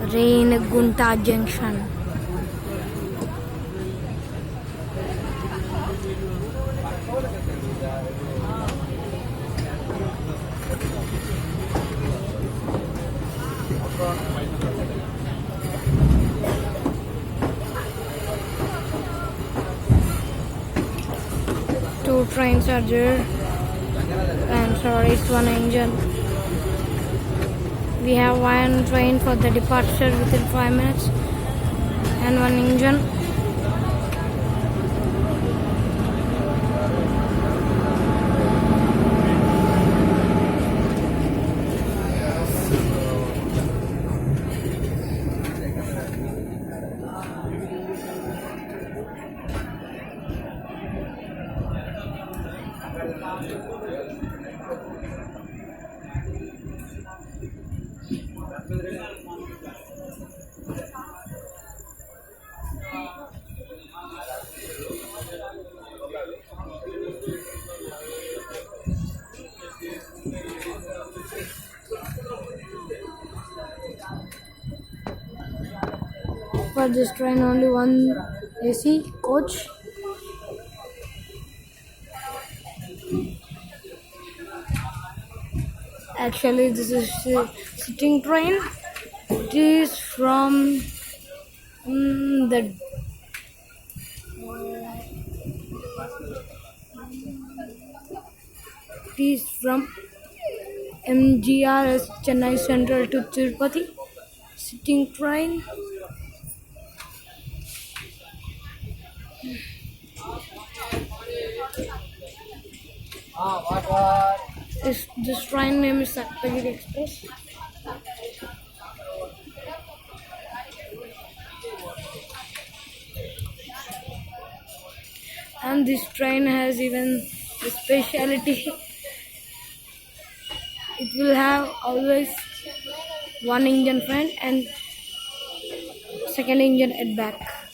Gunta Junction. Two trains are there, and sorry, it's one engine. We have one train for the departure within 5 minutes, and one engine. For this train, only one AC coach. Actually, this is a sitting train. It is from the it is from MGRS Chennai Central to Tirupati. Sitting train. This train name is Saptigri Express. And this train has even a speciality. It will have always one engine front and second engine at back.